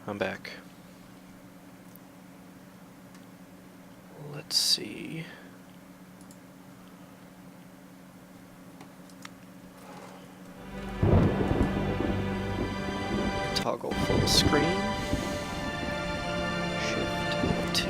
I'm back. Let's see. Toggle full screen. Shift 2.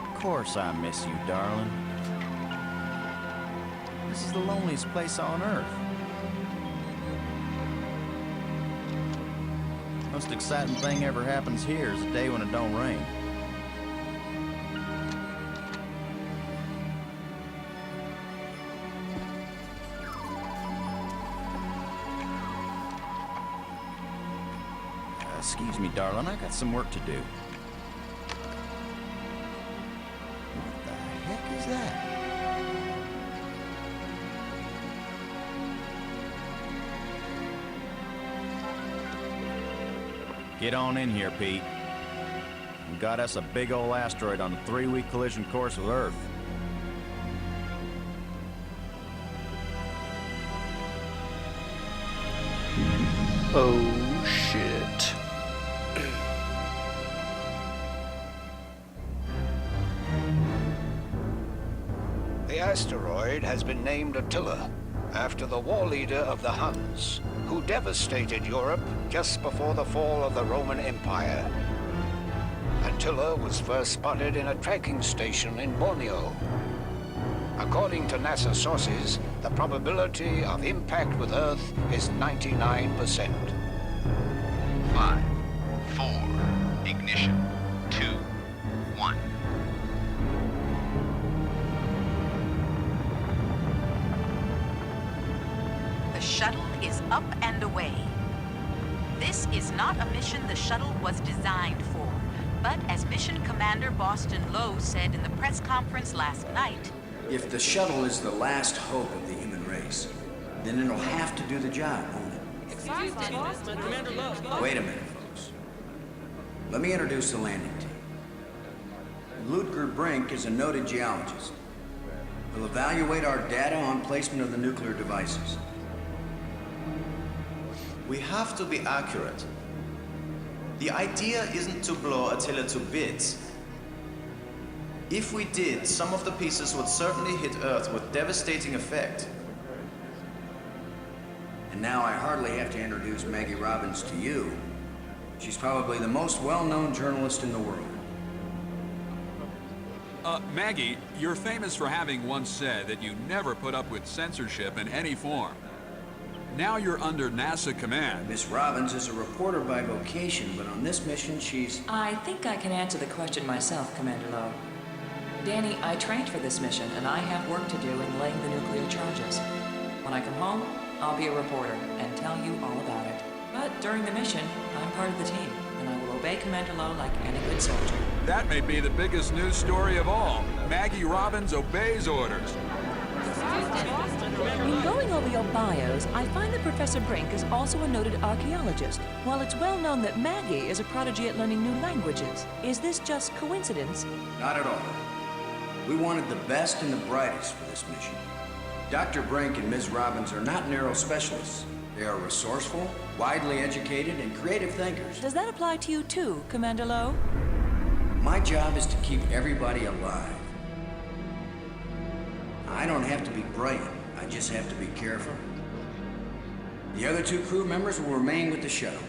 Of course I miss you, darling. This is the loneliest place on Earth. Most exciting thing ever happens here is the day when it don't rain. Excuse me, darling, I got some work to do. What the heck is that? Get on in here, Pete. We got us a big old asteroid on a 3-week collision course with Earth. Oh, shit. The asteroid has been named Attila, after the war leader of the Huns, who devastated Europe just before the fall of the Roman Empire. Attila was first spotted in a tracking station in Borneo. According to NASA sources, the probability of impact with Earth is 99%. 5, 4, ignition, 2, 1. The shuttle is up and away. This is not a mission the shuttle was designed for, but as Mission Commander Boston Lowe said in the press conference last night, if the shuttle is the last hope of the human race, then it'll have to do the job, won't it? Wait a minute, folks. Let me introduce the landing team. Ludger Brink is a noted geologist. He'll evaluate our data on placement of the nuclear devices. We have to be accurate. The idea isn't to blow Attila to bits. If we did, some of the pieces would certainly hit Earth with devastating effect. And now I hardly have to introduce Maggie Robbins to you. She's probably the most well-known journalist in the world. Maggie, you're famous for having once said that you never put up with censorship in any form. Now you're under NASA command. Miss Robbins is a reporter by vocation, but on this mission she's... I think I can answer the question myself, Commander Lowe. Danny, I trained for this mission, and I have work to do in laying the nuclear charges. When I come home, I'll be a reporter and tell you all about it. But during the mission, I'm part of the team, and I will obey Commander Lowe like any good soldier. That may be the biggest news story of all. Maggie Robbins obeys orders. In going over your bios, I find that Professor Brink is also a noted archaeologist, while it's well known that Maggie is a prodigy at learning new languages. Is this just coincidence? Not at all. We wanted the best and the brightest for this mission. Dr. Brink and Ms. Robbins are not narrow specialists. They are resourceful, widely educated, and creative thinkers. Does that apply to you too, Commander Lowe? My job is to keep everybody alive. I don't have to be brilliant. I just have to be careful. The other 2 crew members will remain with the shuttle.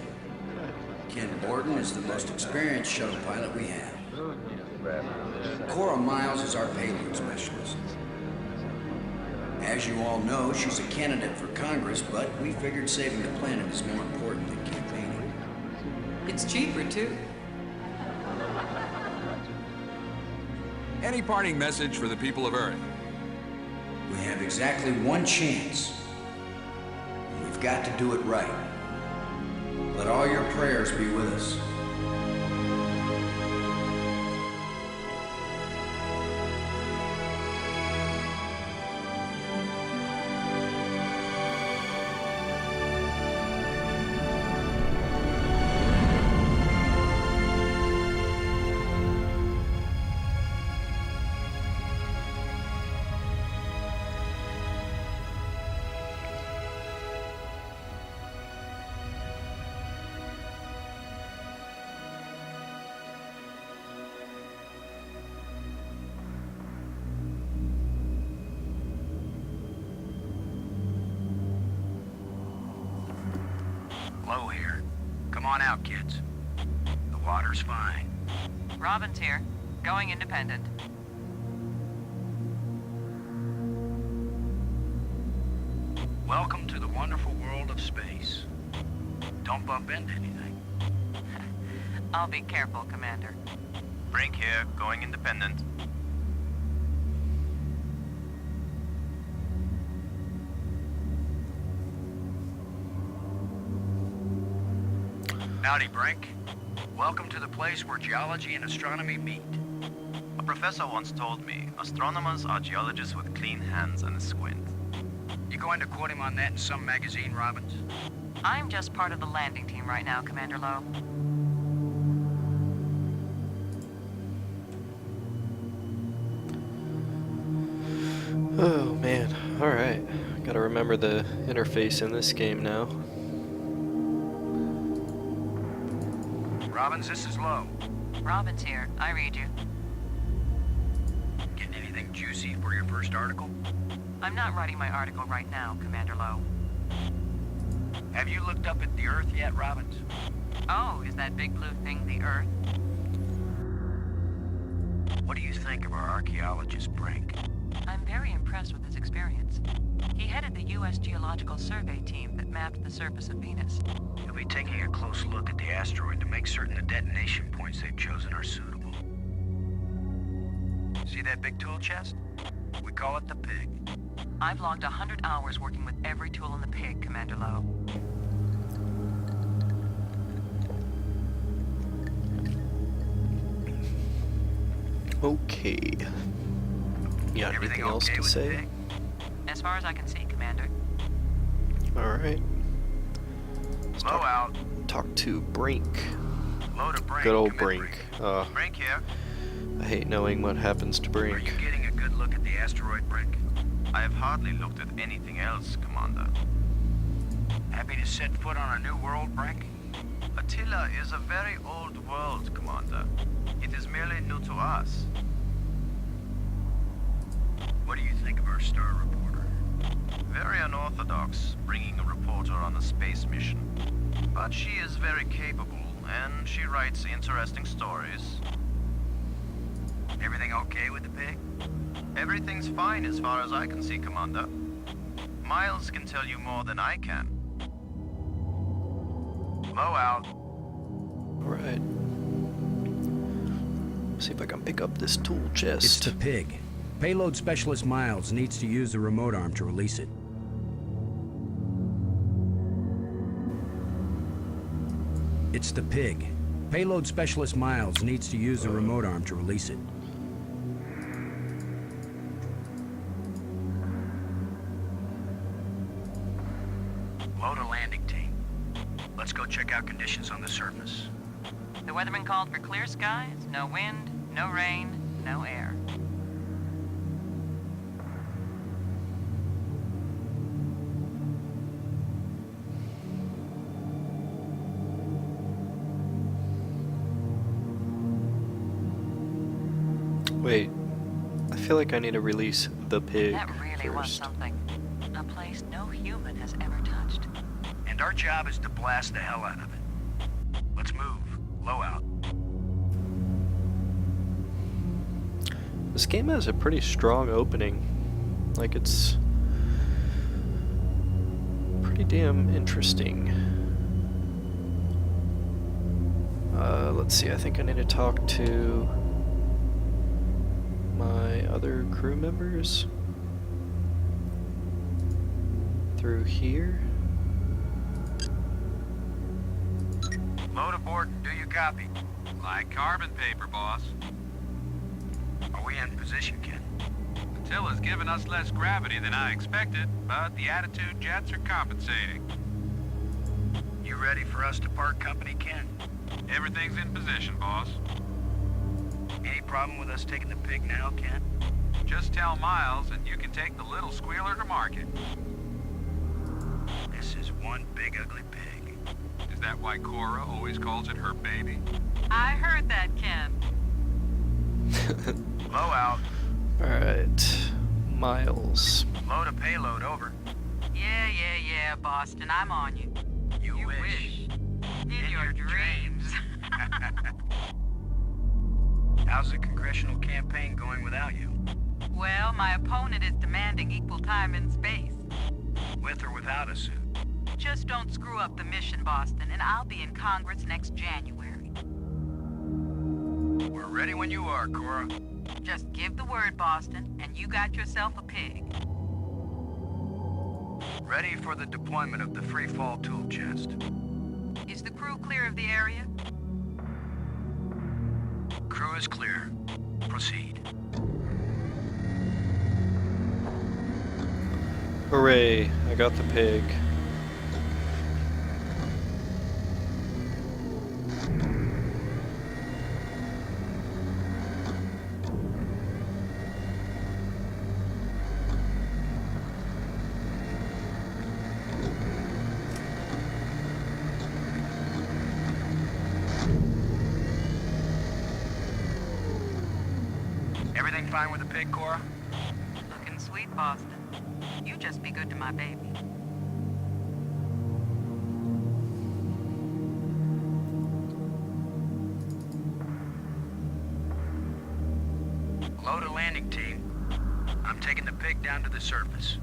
Ken Borden is the most experienced shuttle pilot we have. Cora Miles is our payload specialist. As you all know, she's a candidate for Congress, but we figured saving the planet is more important than campaigning. It's cheaper, too. Any parting message for the people of Earth? We have exactly 1 chance. We've got to do it right. Let all your prayers be with us. Come on out, kids. The water's fine. Robin's here. Going independent. Welcome to the wonderful world of space. Don't bump into anything. I'll be careful, Commander. Brink here, going independent. Howdy, Brink. Welcome to the place where geology and astronomy meet. A professor once told me, astronomers are geologists with clean hands and a squint. You going to quote him on that in some magazine, Robbins? I'm just part of the landing team right now, Commander Lowe. Oh man, alright. Gotta remember the interface in this game now. Robbins, this is Lowe. Robin's here. I read you. Getting anything juicy for your first article? I'm not writing my article right now, Commander Lowe. Have you looked up at the Earth yet, Robbins? Oh, is that big blue thing the Earth? What do you think of our archaeologist, Brink? I'm very impressed with his experience. He headed the U.S. Geological Survey team that mapped the surface of Venus. He'll be taking a close look at the asteroid to make certain the detonation points they've chosen are suitable. See that big tool chest? We call it the Pig. I've logged 100 hours working with every tool in the Pig, Commander Lowe. Okay. You got anything else to say? As far as I can see, Commander. Alright. Low out. Talk to Brink. Low to Brink. Good old Brink. Brink here. I hate knowing what happens to Brink. Are you getting a good look at the asteroid, Brink? I have hardly looked at anything else, Commander. Happy to set foot on a new world, Brink? Attila is a very old world, Commander. It is merely new to us. What do you think of our star reporter? Very unorthodox, bringing a reporter on a space mission. But she is very capable, and she writes interesting stories. Everything okay with the Pig? Everything's fine as far as I can see, Commander. Miles can tell you more than I can. Low out. Alright. See if I can pick up this tool chest. It's the Pig. Payload Specialist Miles needs to use the remote arm to release it. It's the Pig. Payload Specialist Miles needs to use the remote arm to release it. Load a landing team. Let's go check out conditions on the surface. The weatherman called for clear skies, no wind, no rain, no air. Wait, I feel like I need to release the Pig That really was first. something. A place no human has ever touched. And our job is to blast the hell out of it. Let's move. Low out. This game has a pretty strong opening. Like, it's pretty damn interesting. Let's see, I think I need to talk to my other crew members through here. Load aboard and do you copy? Like carbon paper, boss. Are we in position, Ken? Attila's given us less gravity than I expected, but the attitude jets are compensating. You ready for us to part company, Ken? Everything's in position, boss. Any problem with us taking the Pig now, Ken? Just tell Miles and you can take the little squealer to market. This is one big ugly pig. Is that why Cora always calls it her baby? I heard that, Ken. Low out. Alright, Miles. Load a payload over. Yeah, Boston, I'm on you. You wish. In your dreams. How's the congressional campaign going without you? Well, my opponent is demanding equal time in space. With or without a suit? Just don't screw up the mission, Boston, and I'll be in Congress next January. We're ready when you are, Cora. Just give the word, Boston, and you got yourself a pig. Ready for the deployment of the free fall tool chest. Is the crew clear of the area? Crew is clear. Proceed. Hooray, I got the pig. Everything fine with the pig, Cora? Looking sweet, Boston. You just be good to my baby. Load a landing team. I'm taking the pig down to the surface.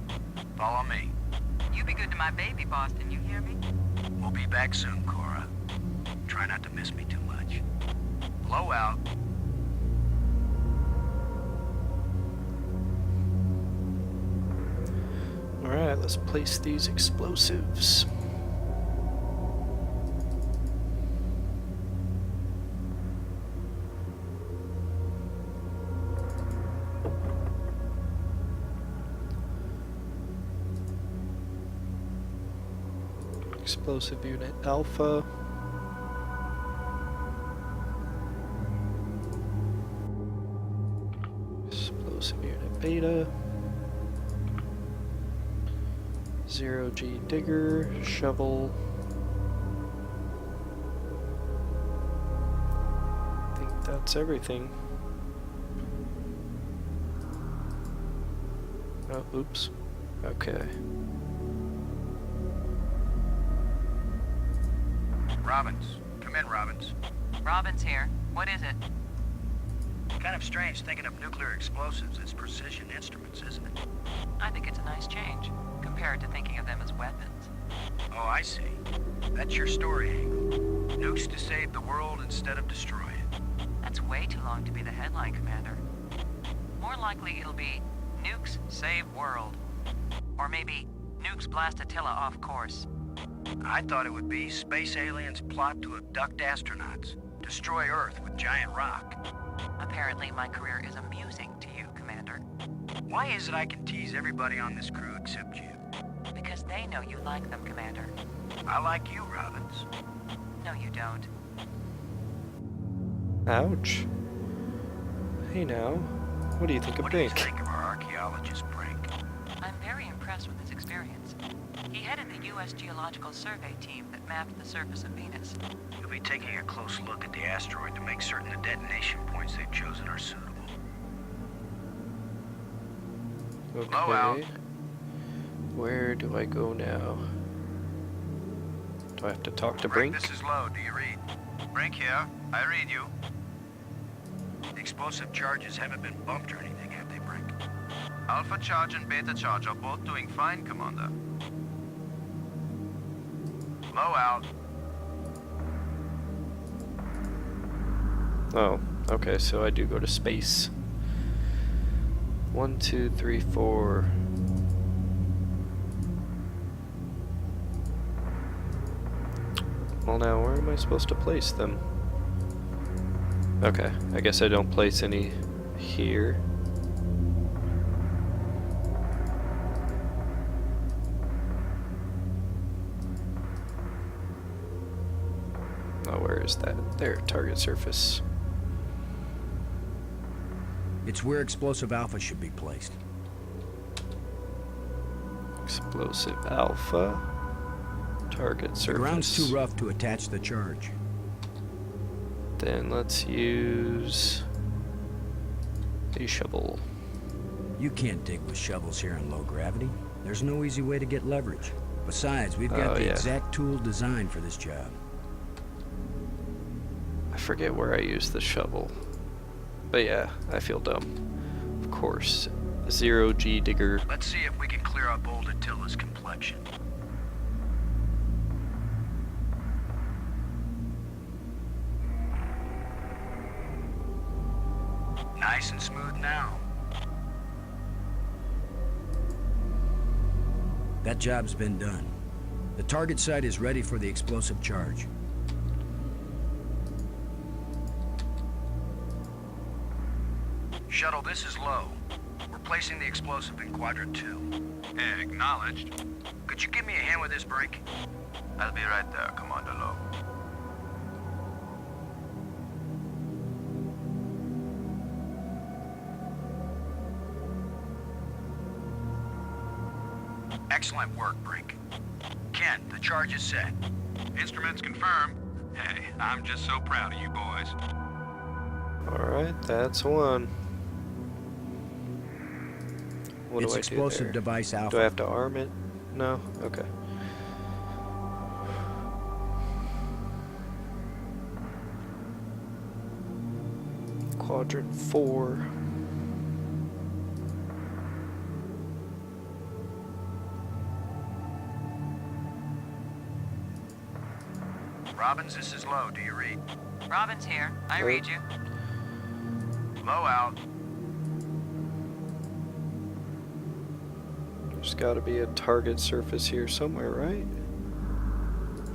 Follow me. You be good to my baby, Boston, you hear me? We'll be back soon, Cora. Try not to miss me too much. Blow out. Alright, let's place these explosives. Explosive unit Alpha. Explosive unit Beta. 0G digger, shovel. I think that's everything. Oh, oops. Okay. Robbins. Come in, Robbins. Robin's here. What is it? Kind of strange thinking of nuclear explosives as precision instruments, isn't it? I think it's a nice change, compared to thinking of them as weapons. Oh, I see. That's your story angle. Nukes to save the world instead of destroy it. That's way too long to be the headline, Commander. More likely it'll be Nukes Save World. Or maybe Nukes blast Attila off course. I thought it would be space aliens plot to abduct astronauts, destroy Earth with giant rock. Apparently my career is amusing to you, Commander. Why is it I can tease everybody on this crew except you? Because they know you like them, Commander. I like you, Robbins. No, you don't. Ouch. Hey now, what do you think of What do you Bink? think of our archaeologist, Brink? I'm very impressed with his experience. He headed the U.S. Geological Survey team that mapped the surface of Venus. You'll be taking a close look at the asteroid to make certain the detonation points they've chosen are suitable. Blow out. Okay. Where do I go now? Do I have to talk to Brink? This is Lowe. Do you read? Brink here. I read you. The explosive charges haven't been bumped or anything, have they, Brink? Alpha charge and beta charge are both doing fine, Commander. Blow out. Oh, okay, so I do go to space. 1, 2, 3, 4. Well, now where am I supposed to place them? Okay, I guess I don't place any here. Oh, where is that? There, target surface. It's where Explosive Alpha should be placed. Explosive Alpha. Target surface. The ground's too rough to attach the charge. Then let's use a shovel. You can't dig with shovels here in low gravity. There's no easy way to get leverage. Besides, we've got the exact tool designed for this job. forget where I used the shovel. But yeah, I feel dumb. Of course. Zero-G digger. Let's see if we can clear up old Attila's complexion. Nice and smooth now. That job's been done. The target site is ready for the explosive charge. Shuttle, this is Low. We're placing the explosive in Quadrant 2. Acknowledged. Could you give me a hand with this, Brink? I'll be right there, Commander Lowe. Excellent work, Brink. Ken, the charge is set. Instruments confirmed. Hey, I'm just so proud of you boys. Alright, that's one. What It's do I do explosive there? device Alpha. Do I have to arm it? No? Okay. Quadrant 4. Robbins, this is Low. Do you read? Robin's here. I read you. Low out. There's got to be a target surface here somewhere, right?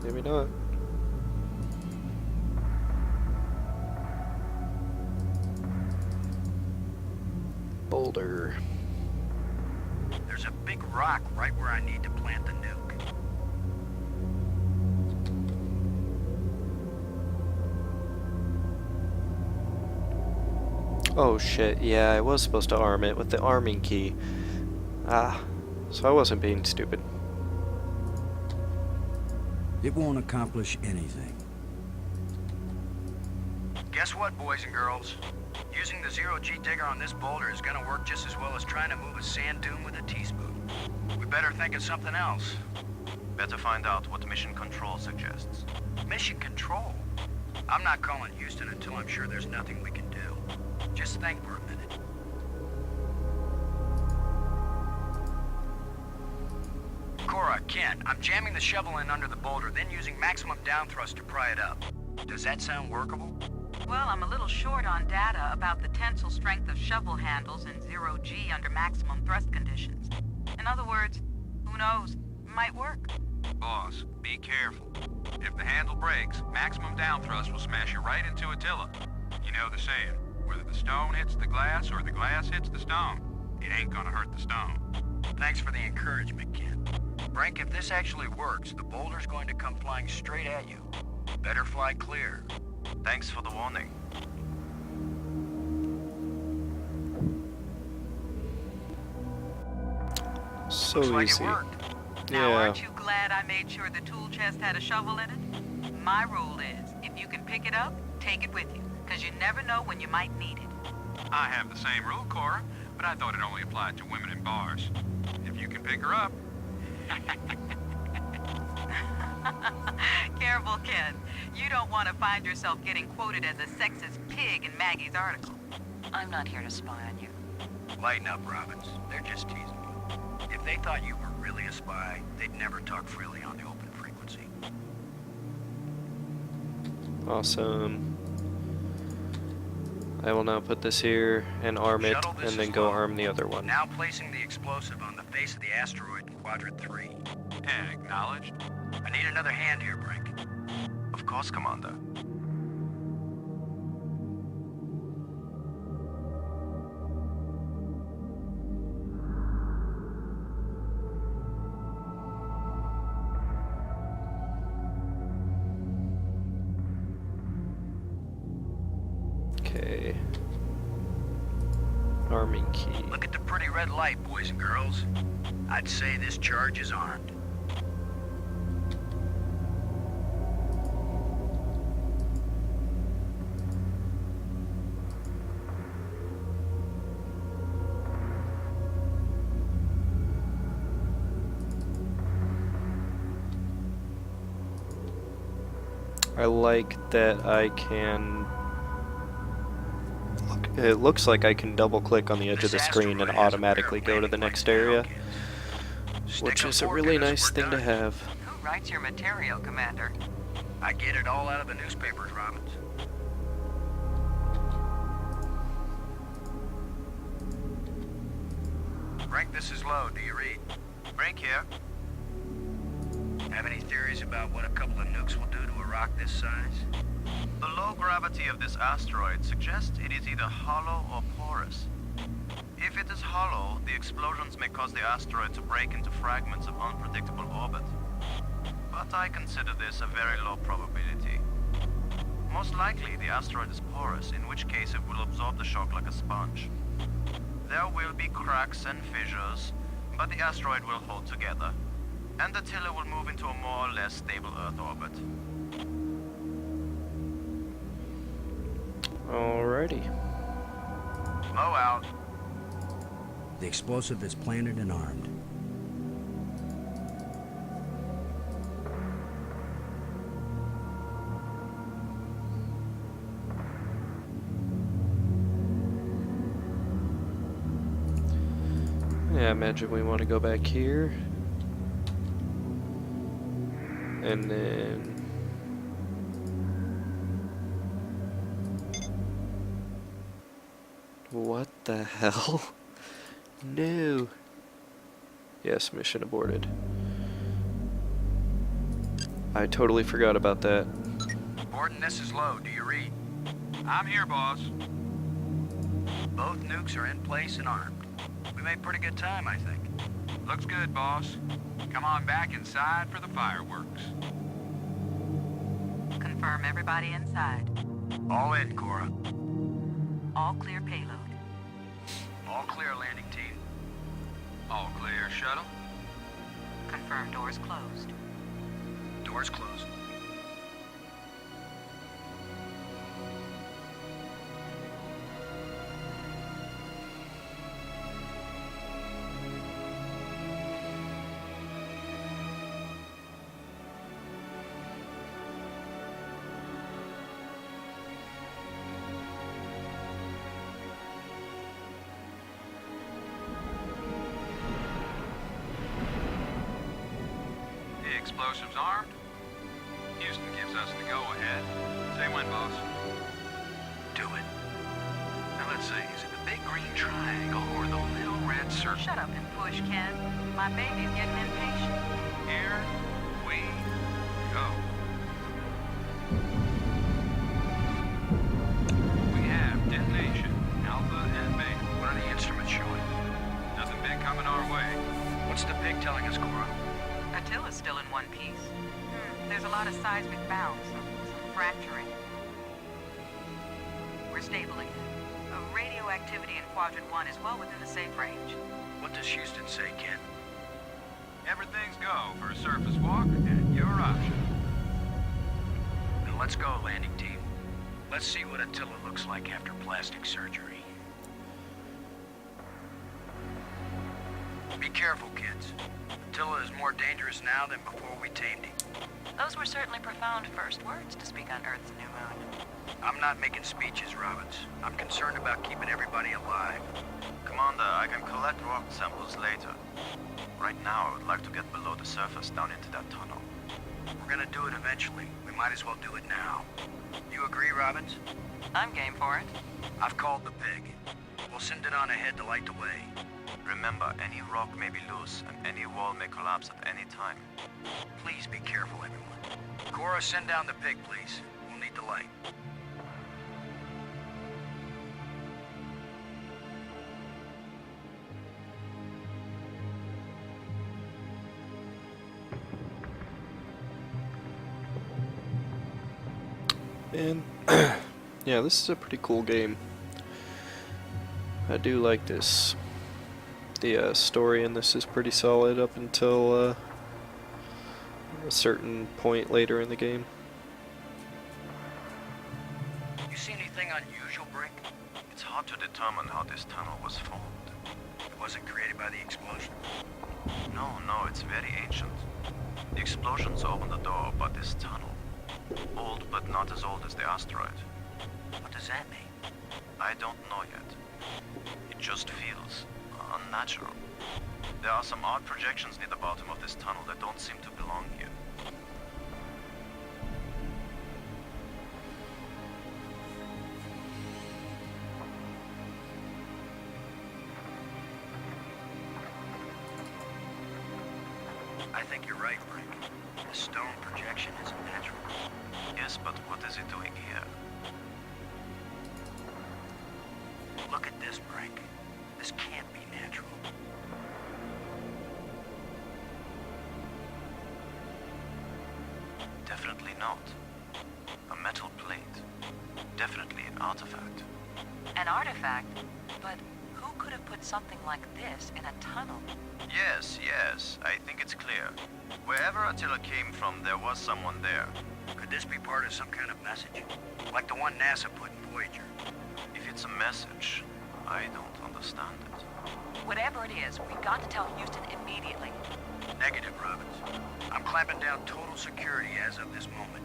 Maybe not. Boulder. There's a big rock right where I need to plant the nuke. Oh shit, yeah, I was supposed to arm it with the arming key. Ah, so I wasn't being stupid. It won't accomplish anything. Guess what, boys and girls? Using the zero-G digger on this boulder is gonna work just as well as trying to move a sand dune with a teaspoon. We better think of something else. Better find out what Mission Control suggests. Mission Control? I'm not calling Houston until I'm sure there's nothing we can do. Just think for a minute. Cora, Ken, I'm jamming the shovel in under the boulder, then using maximum down thrust to pry it up. Does that sound workable? Well, I'm a little short on data about the tensile strength of shovel handles in zero-G under maximum thrust conditions. In other words, who knows? Might work. Boss, be careful. If the handle breaks, maximum down thrust will smash you right into Attila. You know the saying, whether the stone hits the glass or the glass hits the stone, it ain't gonna hurt the stone. Thanks for the encouragement, Ken. Brink, if this actually works, the boulder's going to come flying straight at you. Better fly clear. Thanks for the warning. So Looks like easy. it worked. Now, Yeah. aren't you glad I made sure the tool chest had a shovel in it? My rule is, if you can pick it up, take it with you, because you never know when you might need it. I have the same rule, Cora, but I thought it only applied to women in bars. If you can pick her up. Careful, Ken. You don't want to find yourself getting quoted as a sexist pig in Maggie's article. I'm not here to spy on you. Lighten up, Robbins. They're just teasing you. If they thought you were really a spy, they'd never talk freely on the open frequency. Awesome. I will now put this here and arm it, Shuttle, this and then is go Lowe. arm the other one. Now placing the explosive on the face of the asteroid in Quadrant 3. Acknowledged. I need another hand here, Brink. Of course, Commander. Okay. Arming key. Look at the pretty red light, boys and girls. I'd say this charge is armed. I like that I can... It looks like I can double click on the edge of the screen and automatically go to the next area, which is a really nice thing to have. Who writes your material, Commander? I get it all out of the newspapers, Robbins. Frank, this is Lowe. Do you read? Brink here. Have any theories about what a couple of nukes will do to a rock this size? The low gravity of this asteroid suggests it is either hollow or porous. If it is hollow, the explosions may cause the asteroid to break into fragments of unpredictable orbit. But I consider this a very low probability. Most likely, the asteroid is porous, in which case it will absorb the shock like a sponge. There will be cracks and fissures, but the asteroid will hold together, and the tiller will move into a more or less stable Earth orbit. Alrighty. Low out. The explosive is planted and armed. Yeah, I imagine we want to go back here. And then... What the hell? No. Yes, mission aborted. I totally forgot about that. Borden, this is Lowe. Do you read? I'm here, boss. Both nukes are in place and armed. We made pretty good time, I think. Looks good, boss. Come on back inside for the fireworks. Confirm everybody inside. All in, Cora. All clear payload. All clear, landing team. All clear, shuttle. Confirm doors closed. Doors closed. Explosives armed. Houston gives us the go-ahead. Say when, boss. Do it. Now let's see, is it the big green triangle or the little red circle? Shut up and push, Ken. My baby's getting impatient. Here we go. We have detonation, Alpha and Beta. What are the instruments showing? Nothing big coming our way. What's the pig telling us, Cora? Attila's still in one piece. There's a lot of seismic bounce, some fracturing. We're stable again. Radioactivity in Quadrant 1 is well within the safe range. What does Houston say, Ken? Everything's go for a surface walk at your option. Then let's go, landing team. Let's see what Attila looks like after plastic surgery. Be careful, kids. Attila is more dangerous now than before we tamed him. Those were certainly profound first words to speak on Earth's new moon. I'm not making speeches, Robbins. I'm concerned about keeping everybody alive. Commander, I can collect rock samples later. Right now, I would like to get below the surface down into that tunnel. We're gonna do it eventually. We might as well do it now. You agree, Robbins? I'm game for it. I've called the pig. We'll send it on ahead to light the way. Remember, any rock may be loose, and any wall may collapse at any time. Please be careful, everyone. Cora, send down the pig, please. We'll need the light. And yeah, this is a pretty cool game. I do like this. The story in this is pretty solid up until a certain point later in the game. You see anything unusual, Brink? It's hard to determine how this tunnel was formed. It wasn't created by the explosion? No, it's very ancient. The explosions opened the door, but this tunnel, Old, but not as old as the asteroid. What does that mean? I don't know yet. It just feels unnatural. There are some odd projections near the bottom of this tunnel that don't seem to belong here. I think you're right, Brink. The stone projection isn't natural. Yes, but what is it doing here? Look at this, Brink. This can't be natural. Definitely not. A metal plate. Definitely an artifact. An artifact? But who could have put something like this in a tunnel? Yes, yes, I think it's clear. Wherever Attila came from, there was someone there. Could this be part of some kind of message? Like the one NASA put in Voyager? If it's a message, I don't understand it. Whatever it is, we've got to tell Houston immediately. Negative, Robbins. I'm clamping down total security as of this moment.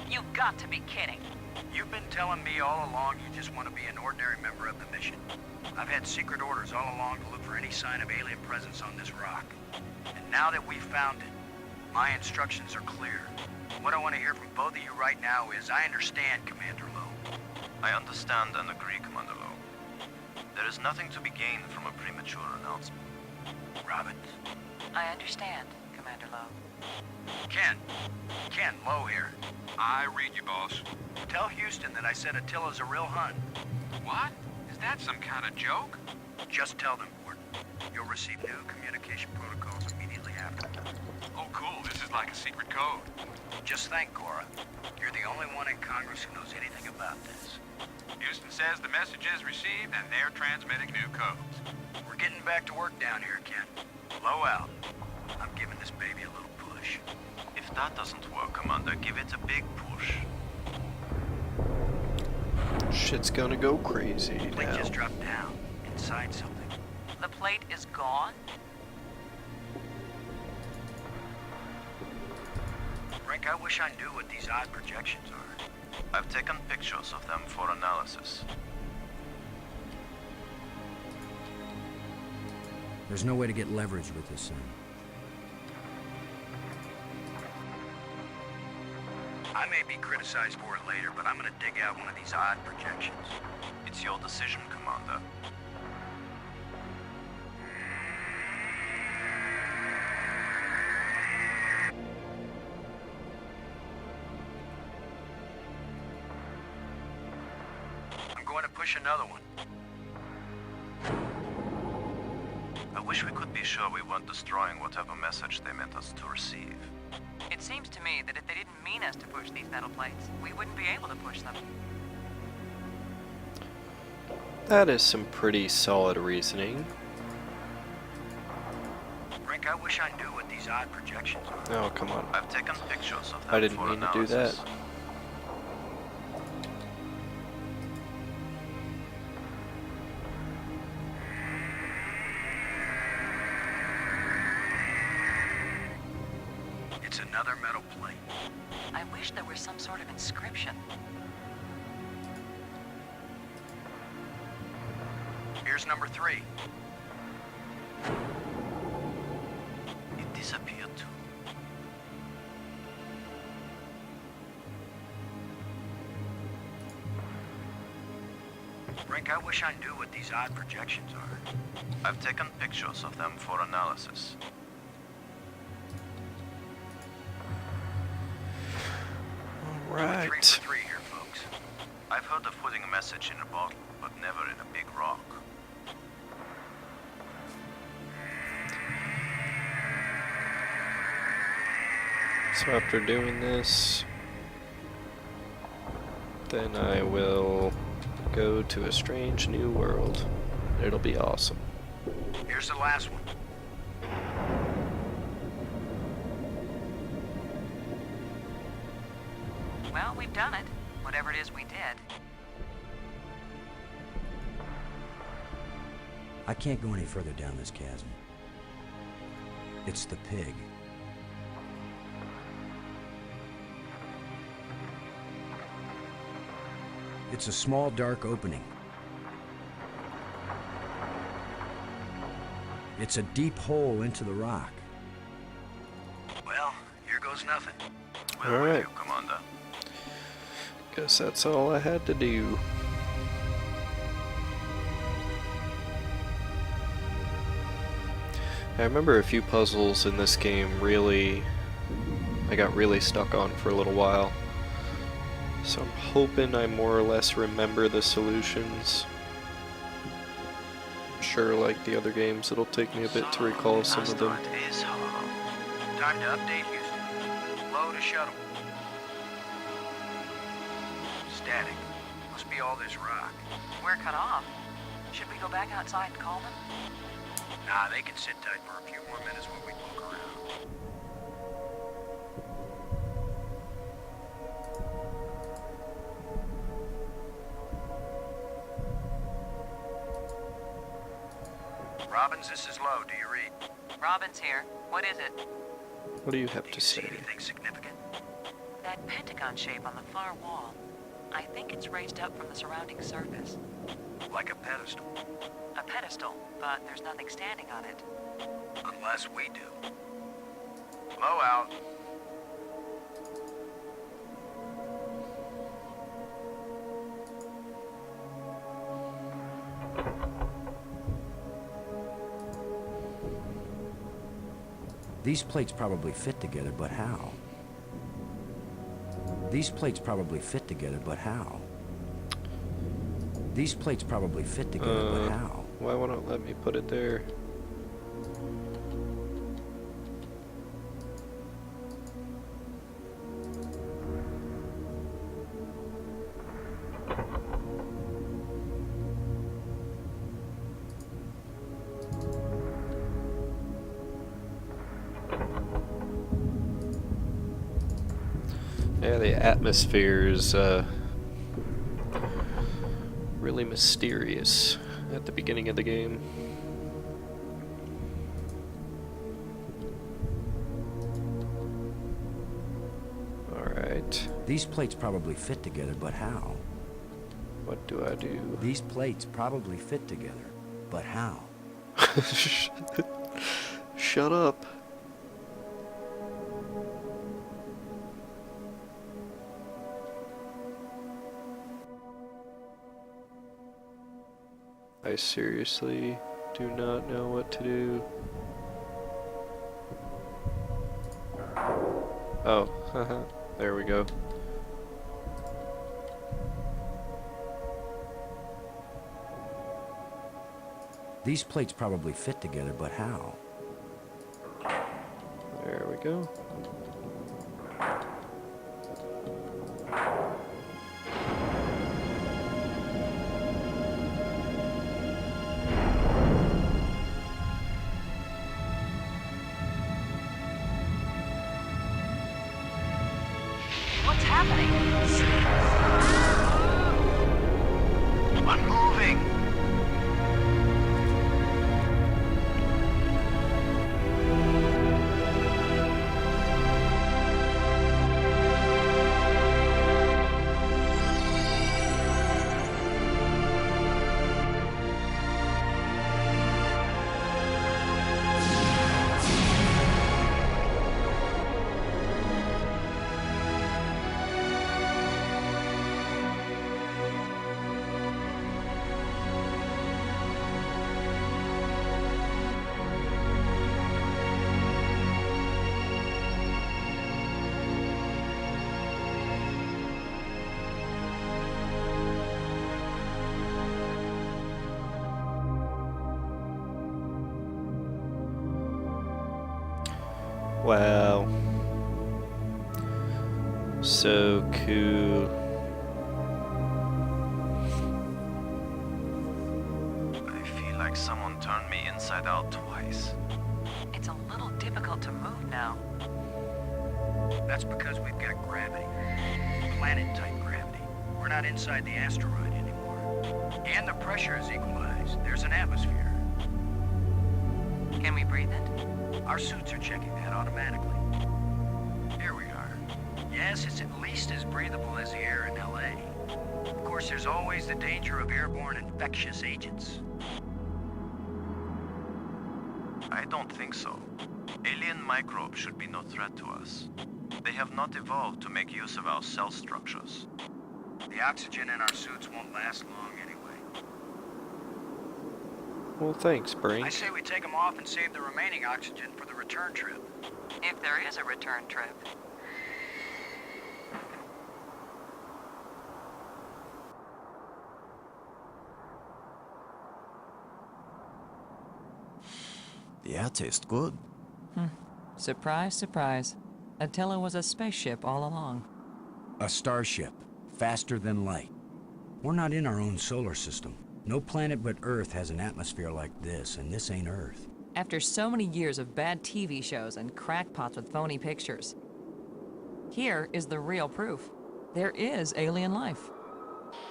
You've got to be kidding. You've been telling me all along you just want to be an ordinary member of the mission. I've had secret orders all along to look for any sign of alien presence on this rock. And now that we've found it, my instructions are clear. What I want to hear from both of you right now is, I understand, Commander Lowe. I understand and agree, Commander Lowe. There is nothing to be gained from a premature announcement. Robbins. I understand, Commander Lowe. Ken Lowe here. I read you, boss. Tell Houston that I said Attila's a real Hun. What? Is that some kind of joke? Just tell them, Gordon. You'll receive new communication protocols immediately after. Oh, cool. This is like a secret code. Just thank Cora. You're the only one in Congress who knows anything about this. Houston says the message is received and they're transmitting new codes. We're getting back to work down here, Ken. Low out. I'm giving this baby a little push. If that doesn't work, Commander, give it a big push. Shit's gonna go crazy The plate now. just dropped down, inside something. The plate is gone? Brink, I wish I knew what these odd projections are. I've taken pictures of them for analysis. There's no way to get leverage with this thing. I may be criticized for it later, but I'm gonna dig out one of these odd projections. It's your decision, Commander. I'm going to push another one. I wish we could be sure we weren't destroying whatever message they meant us to receive. It seems to me that if they didn't mean us to push these metal plates, we wouldn't be able to push them. That is some pretty solid reasoning. Brink, I wish I knew what these odd projections are. Oh, come on. I've taken pictures of them I didn't for mean to do that. analysis. It's another metal plate. I wish there were some sort of inscription. Here's number 3. It disappeared too. Brink, I wish I knew what these odd projections are. I've taken pictures of them for analysis. Right. 3 for 3 here, folks. I've heard of putting a message in a bottle, but never in a big rock. So after doing this, then I will go to a strange new world. It'll be awesome. Here's the last one. Well, we've done it. Whatever it is we did. I can't go any further down this chasm. It's the pig. It's a small, dark opening. It's a deep hole into the rock. Well, here goes nothing. All right. You, Commander. Guess that's all I had to do. I remember a few puzzles in this game I got really stuck on for a little while. So I'm hoping I more or less remember the solutions. I'm sure, like the other games, it'll take me a bit to recall some of them. Asteroid is hollow. Time to update Houston. Low to shuttle. Static. Must be all this rock. We're cut off. Should we go back outside and call them? Nah, they can sit tight for a few more minutes while we poke around. Robbins, this is Lowe. Do you read? Robin's here. What is it? What do you have to See say? anything significant? That pentagon shape on the far wall. I think it's raised up from the surrounding surface. Like a pedestal. A pedestal, but there's nothing standing on it. Unless we do. Low out. These plates probably fit together, but how? These plates probably fit together, but how? These plates probably fit together, but how? Why won't it let me put it there? Yeah, the atmosphere is really mysterious at the beginning of the game. Alright. These plates probably fit together, but how? What do I do? These plates probably fit together, but how? Shut up. I seriously do not know what to do. Oh, haha, there we go. These plates probably fit together, but how? There we go. What's happening? I'm moving. Wow. So cool. I feel like someone turned me inside out twice. It's a little difficult to move now. That's because we've got gravity. Planet-type gravity. We're not inside the asteroid anymore. And the pressure is equalized. There's an atmosphere. Can we breathe it? Our suits are checking that automatically. Here we are. Yes, it's at least as breathable as the air in L.A. Of course, there's always the danger of airborne infectious agents. I don't think so. Alien microbes should be no threat to us. They have not evolved to make use of our cell structures. The oxygen in our suits won't last long anyway. Well, thanks, Brink. I say we take them off and save the remaining oxygen for the return trip. If there is a return trip. The air tastes good. Surprise, surprise. Attila was a spaceship all along. A starship, faster than light. We're not in our own solar system. No planet but Earth has an atmosphere like this, and this ain't Earth. After so many years of bad TV shows and crackpots with phony pictures, here is the real proof. There is alien life.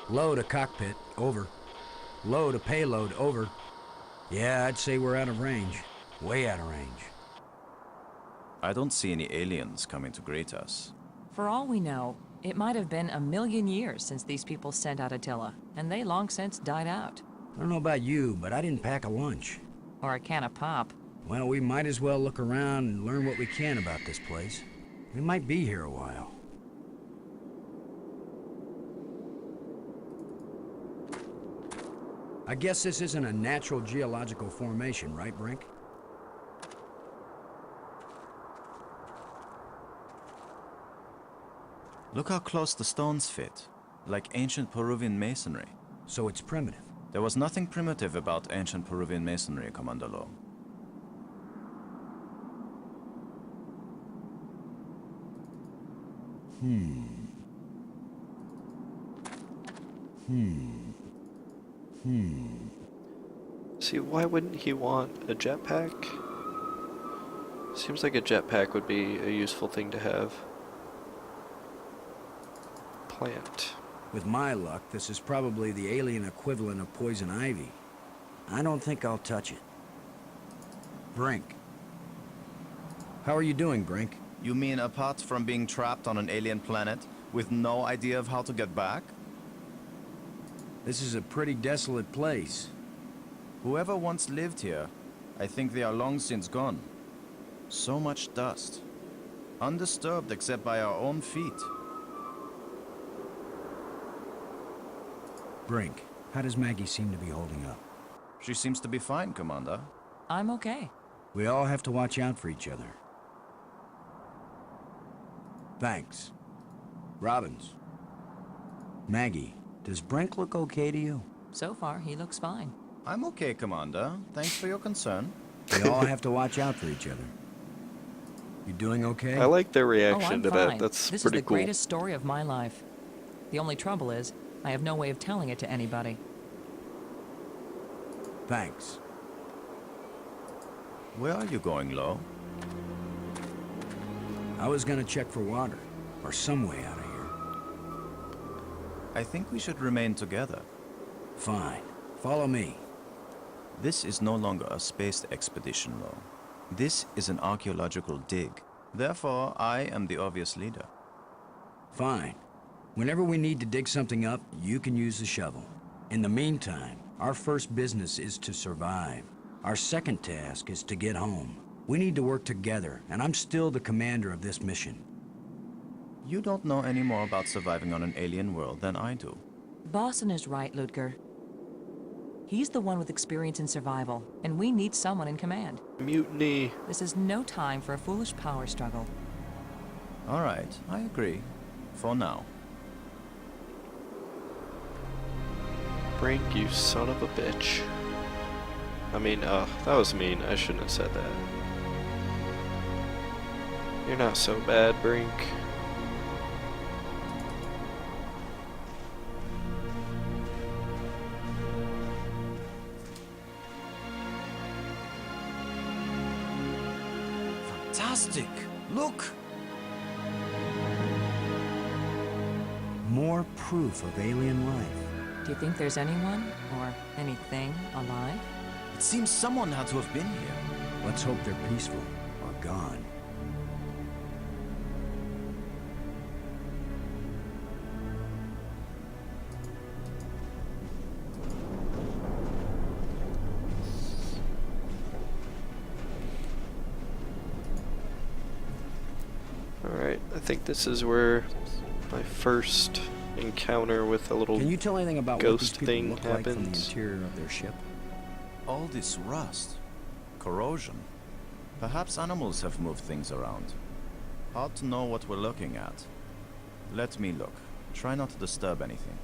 Load a cockpit, over. Load a payload, over. Yeah, I'd say we're out of range. Way out of range. I don't see any aliens coming to greet us. For all we know, it might have been 1,000,000 years since these people sent out Attila, and they long since died out. I don't know about you, but I didn't pack a lunch. Or a can of pop. Well, we might as well look around and learn what we can about this place. We might be here a while. I guess this isn't a natural geological formation, right, Brink? Look how close the stones fit. Like ancient Peruvian masonry. So it's primitive. There was nothing primitive about ancient Peruvian masonry, Commander Lowe. See, why wouldn't he want a jetpack? Seems like a jetpack would be a useful thing to have. Plant. With my luck, this is probably the alien equivalent of poison ivy. I don't think I'll touch it. Brink. How are you doing, Brink? You mean apart from being trapped on an alien planet with no idea of how to get back? This is a pretty desolate place. Whoever once lived here, I think they are long since gone. So much dust. Undisturbed except by our own feet. Brink, how does Maggie seem to be holding up? She seems to be fine, Commander. I'm okay. We all have to watch out for each other. Thanks. Robbins. Maggie, does Brink look okay to you? So far, he looks fine. I'm okay, Commander. Thanks for your concern. We all have to watch out for each other. You doing okay? I like their Oh, reaction I'm to fine. that. That's This pretty is the cool. greatest story of my life. The only trouble is, I have no way of telling it to anybody. Thanks. Where are you going, Lowe? I was gonna check for water, or some way out of here. I think we should remain together. Fine. Follow me. This is no longer a space expedition, Lowe. This is an archaeological dig. Therefore, I am the obvious leader. Fine. Whenever we need to dig something up, you can use the shovel. In the meantime, our first business is to survive. Our second task is to get home. We need to work together, and I'm still the commander of this mission. You don't know any more about surviving on an alien world than I do. Boston is right, Ludger. He's the one with experience in survival, and we need someone in command. Mutiny. This is no time for a foolish power struggle. All right, I agree. For now. Brink, you son of a bitch. I mean, that was mean. I shouldn't have said that. You're not so bad, Brink. Fantastic! Look! More proof of alien life. Do you think there's anyone, or anything, alive? It seems someone had to have been here. Let's hope they're peaceful, or gone. Alright, I think this is where my first encounter with a little Can you tell anything about what these ghost people thing look like from the happens. interior of their ship? All this rust, corrosion. Perhaps animals have moved things around. Hard to know what we're looking at. Let me look. Try not to disturb anything.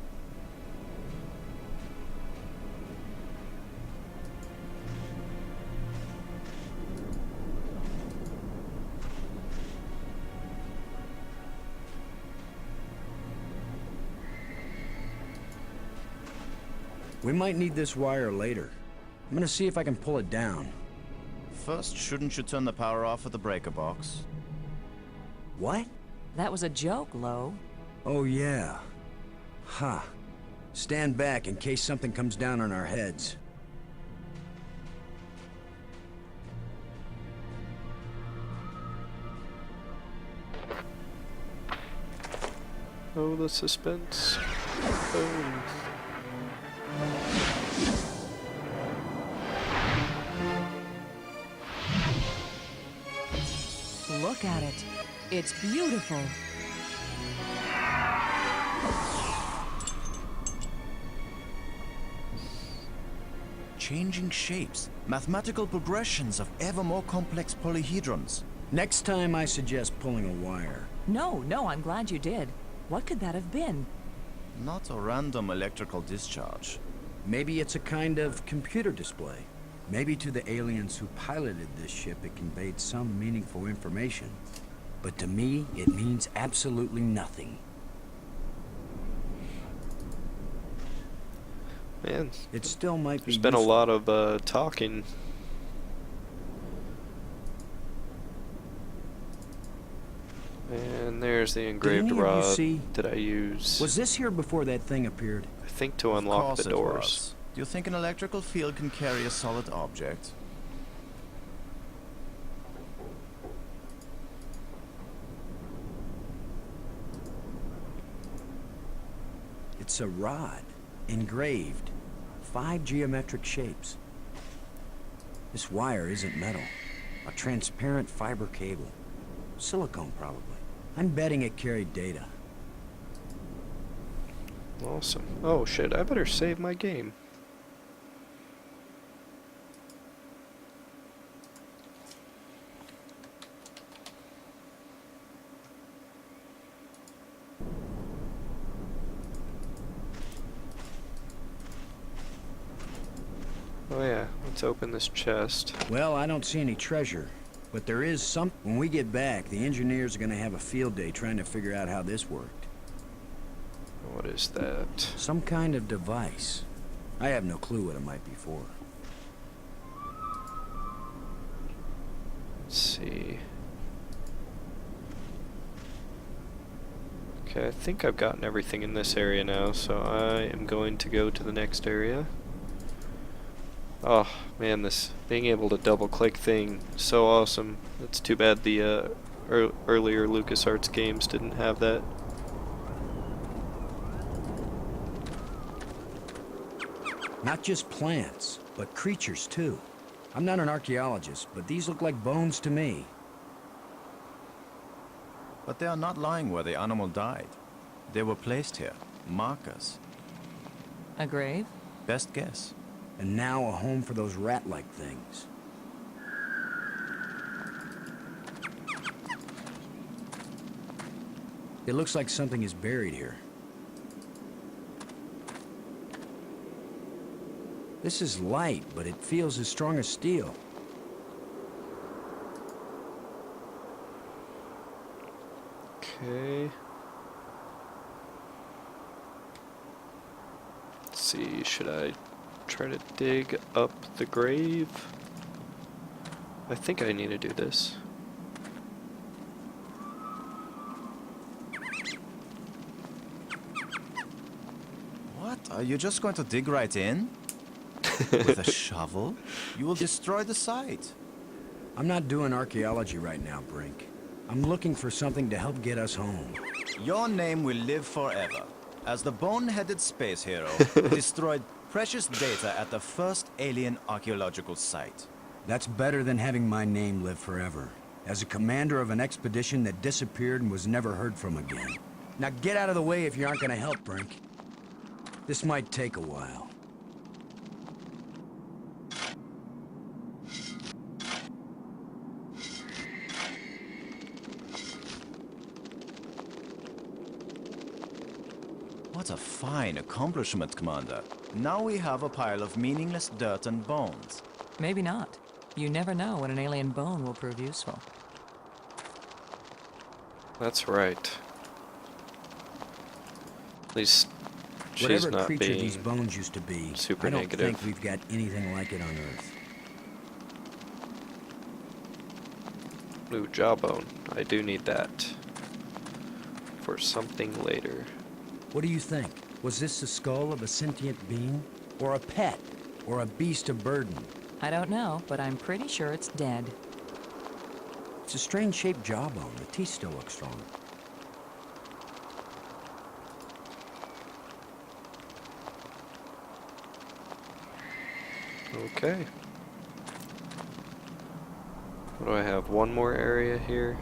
We might need this wire later. I'm gonna see if I can pull it down. First, shouldn't you turn the power off at the breaker box? What? That was a joke, Lo. Oh, yeah. Huh. Stand back in case something comes down on our heads. Oh, the suspense. Boom. Look at it. It's beautiful. Changing shapes, mathematical progressions of ever more complex polyhedrons. Next time I suggest pulling a wire. No, I'm glad you did. What could that have been? Not a random electrical discharge. Maybe it's a kind of computer display. Maybe to the aliens who piloted this ship it conveyed some meaningful information. But to me, it means absolutely nothing. Man, It still might be there's been a useful. lot of talking. And there's the engraved any of you rod see- that I use, Was this here before that thing appeared? I think, to Of unlock course the it doors. was. Do you think an electrical field can carry a solid object? It's a rod, engraved, 5 geometric shapes. This wire isn't metal. A transparent fiber cable. Silicone, probably. I'm betting it carried data. Awesome. Oh shit, I better save my game. Oh yeah, let's open this chest. Well, I don't see any treasure. But there is some... When we get back, the engineers are gonna have a field day trying to figure out how this worked. What is that? Some kind of device. I have no clue what it might be for. Let's see. Okay, I think I've gotten everything in this area now, so I am going to go to the next area. Oh man, this being able to double click thing, so awesome. It's too bad the earlier LucasArts games didn't have that. Not just plants, but creatures too. I'm not an archaeologist, but these look like bones to me. But they are not lying where the animal died. They were placed here. Markers. A grave? Best guess. And now a home for those rat-like things. It looks like something is buried here. This is light, but it feels as strong as steel. Okay. Let's see, should I try to dig up the grave? I think I need to do this. What? Are you just going to dig right in? With a shovel? You will destroy the site. I'm not doing archaeology right now, Brink. I'm looking for something to help get us home. Your name will live forever as the bone-headed space hero who destroyed precious data at the first alien archaeological site. That's better than having my name live forever, as a commander of an expedition that disappeared and was never heard from again. Now get out of the way if you aren't gonna help, Brink. This might take a while. What a fine accomplishment, Commander. Now we have a pile of meaningless dirt and bones. Maybe not. You never know when an alien bone will prove useful. That's right. At least she's Whatever not creature being these bones used to be, super I don't negative. think we've got anything like it on Earth. Ooh, jawbone. I do need that. For something later. What do you think? Was this the skull of a sentient being? Or a pet? Or a beast of burden? I don't know, but I'm pretty sure it's dead. It's a strange-shaped jawbone. The teeth still look strong. Okay. What do I have? One more area here?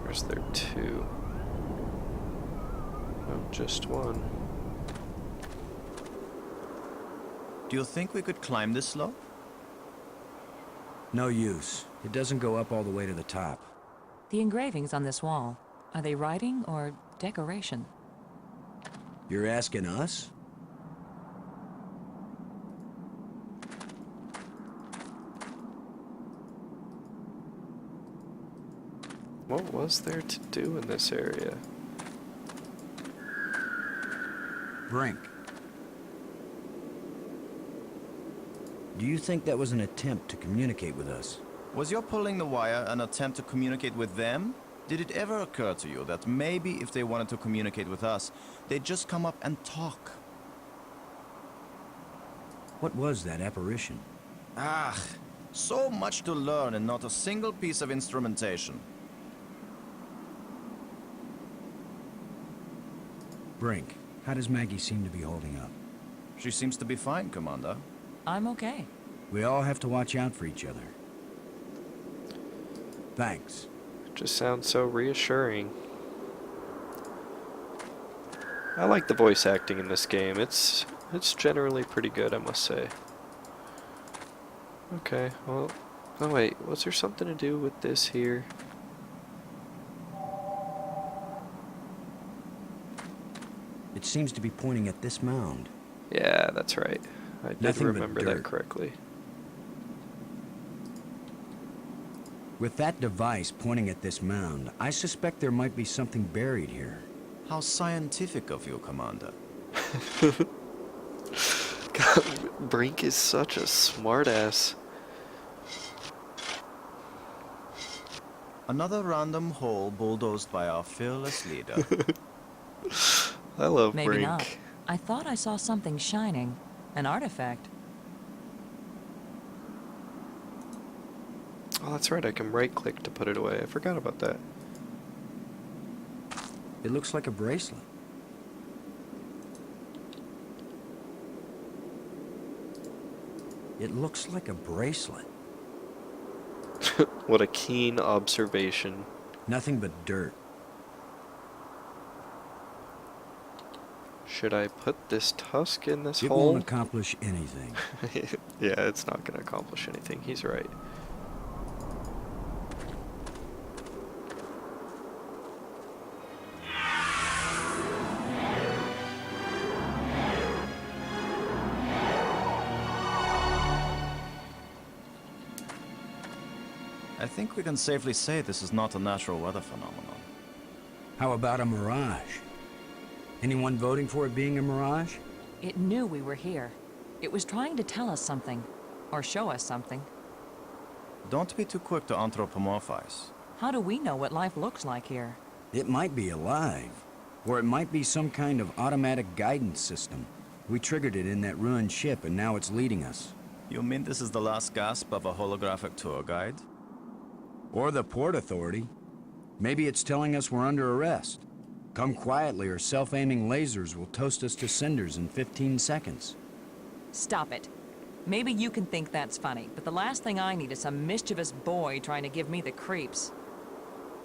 Or is there two? Oh, just one. Do you think we could climb this slope? No use. It doesn't go up all the way to the top. The engravings on this wall, are they writing or decoration? You're asking us? What was there to do in this area? Brink. Do you think that was an attempt to communicate with us? Was your pulling the wire an attempt to communicate with them? Did it ever occur to you that maybe if they wanted to communicate with us, they'd just come up and talk? What was that apparition? Ah, so much to learn and not a single piece of instrumentation. Brink, how does Maggie seem to be holding up? She seems to be fine, Commander. I'm okay. We all have to watch out for each other. Thanks. Just sounds so reassuring. I like the voice acting in this game. It's generally pretty good, I must say. Okay, well, oh wait, was there something to do with this here? It seems to be pointing at this mound. Yeah, that's right. I did Nothing but remember that dirt. correctly. With that device pointing at this mound, I suspect there might be something buried here. How scientific of you, Commander. God, Brink is such a smartass. Another random hole bulldozed by our fearless leader. I love Maybe Brink. not. I thought I saw something shining. An artifact. Oh, that's right, I can right-click to put it away. I forgot about that. It looks like a bracelet. It looks like a bracelet. What a keen observation. Nothing but dirt. Should I put this tusk in this It hole? won't accomplish anything. Yeah, it's not going to accomplish anything. He's right. I think we can safely say this is not a natural weather phenomenon. How about a mirage? Anyone voting for it being a mirage? It knew we were here. It was trying to tell us something. Or show us something. Don't be too quick to anthropomorphize. How do we know what life looks like here? It might be alive. Or it might be some kind of automatic guidance system. We triggered it in that ruined ship and now it's leading us. You mean this is the last gasp of a holographic tour guide? Or the Port Authority. Maybe it's telling us we're under arrest. Come quietly or self-aiming lasers will toast us to cinders in 15 seconds. Stop it. Maybe you can think that's funny, but the last thing I need is some mischievous boy trying to give me the creeps.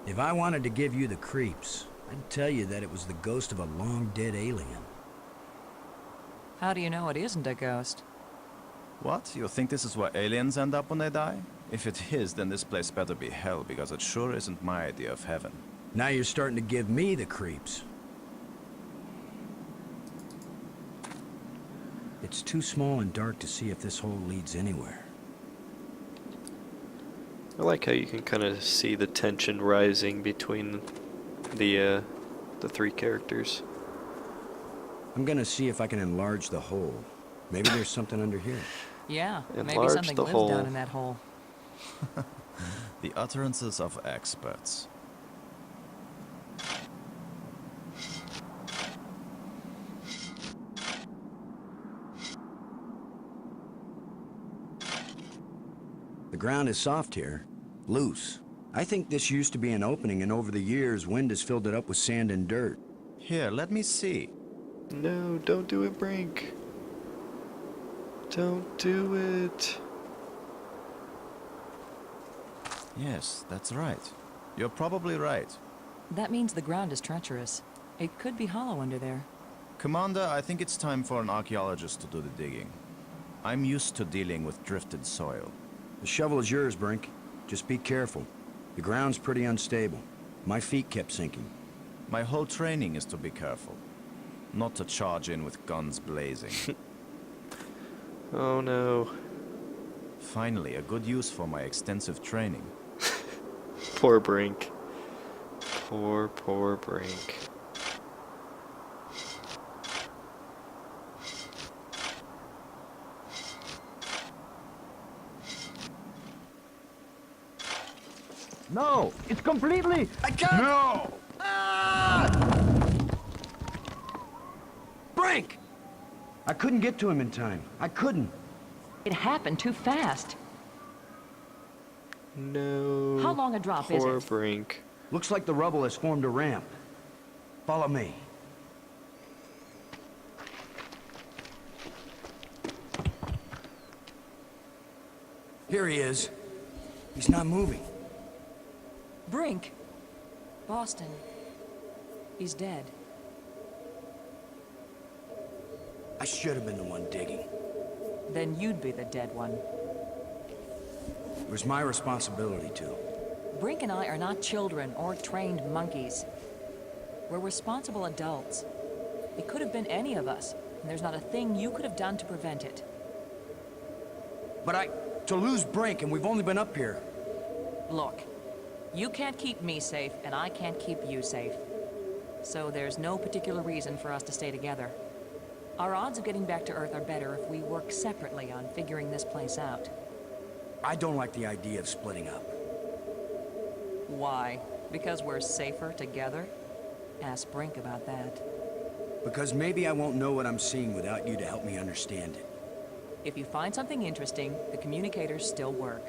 If I wanted to give you the creeps, I'd tell you that it was the ghost of a long-dead alien. How do you know it isn't a ghost? What? You think this is where aliens end up when they die? If it is, then this place better be hell, because it sure isn't my idea of heaven. Now you're starting to give me the creeps. It's too small and dark to see if this hole leads anywhere. I like how you can kind of see the tension rising between the three characters. I'm gonna see if I can enlarge the hole. Maybe there's something under here. Yeah, maybe Enlarge something the lives hole. down in that hole. The utterances of experts. The ground is soft here, loose. I think this used to be an opening, and over the years, wind has filled it up with sand and dirt. Here, let me see. No, don't do it, Brink. Don't do it. Yes, that's right. You're probably right. That means the ground is treacherous. It could be hollow under there. Commander, I think it's time for an archaeologist to do the digging. I'm used to dealing with drifted soil. The shovel is yours, Brink. Just be careful. The ground's pretty unstable. My feet kept sinking. My whole training is to be careful. Not to charge in with guns blazing. Oh no. Finally, a good use for my extensive training. Poor Brink. Poor Brink. No! It's completely... I can't... No! Brink! I couldn't get to him in time. I couldn't. It happened too fast. No. How long a drop is Poor it? Brink. Looks like the rubble has formed a ramp. Follow me. Here he is. He's not moving. Brink! Boston. He's dead. I should have been the one digging. Then you'd be the dead one. It was my responsibility to. Brink and I are not children or trained monkeys. We're responsible adults. It could have been any of us, and there's not a thing you could have done to prevent it. But to lose Brink, and we've only been up here. Look, you can't keep me safe, and I can't keep you safe. So there's no particular reason for us to stay together. Our odds of getting back to Earth are better if we work separately on figuring this place out. I don't like the idea of splitting up. Why? Because we're safer together? Ask Brink about that. Because maybe I won't know what I'm seeing without you to help me understand it. If you find something interesting, the communicators still work.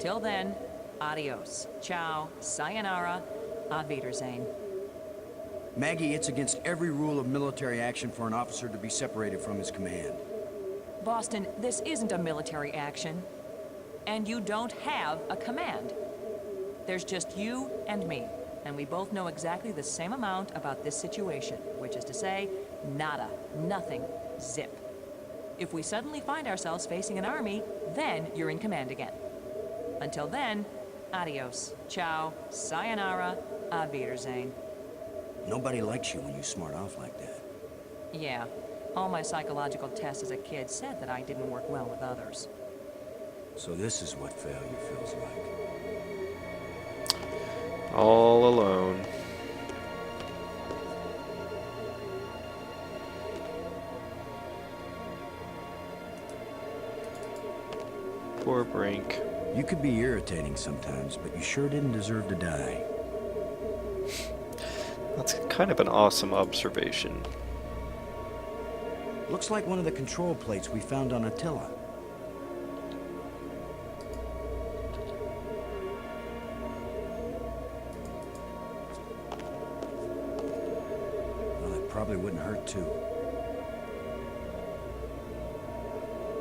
Till then, adios, ciao, sayonara, auf Wiedersehen. Maggie, it's against every rule of military action for an officer to be separated from his command. Boston, this isn't a military action. And you don't have a command. There's just you and me, and we both know exactly the same amount about this situation, which is to say, nada, nothing, zip. If we suddenly find ourselves facing an army, then you're in command again. Until then, adios, ciao, sayonara, auf Wiedersehen. Nobody likes you when you smart off like that. Yeah, all my psychological tests as a kid said that I didn't work well with others. So this is what failure feels like. All alone. Poor Brink. You could be irritating sometimes, but you sure didn't deserve to die. That's kind of an awesome observation. Looks like one of the control plates we found on Attila. Well, it probably wouldn't hurt too.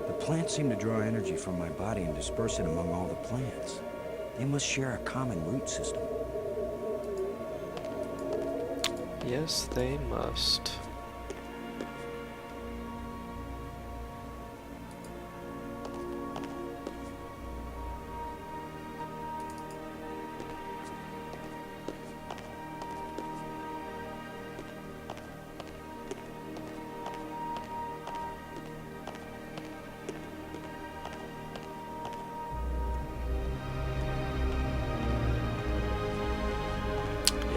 The plants seem to draw energy from my body and disperse it among all the plants. They must share a common root system. Yes, they must.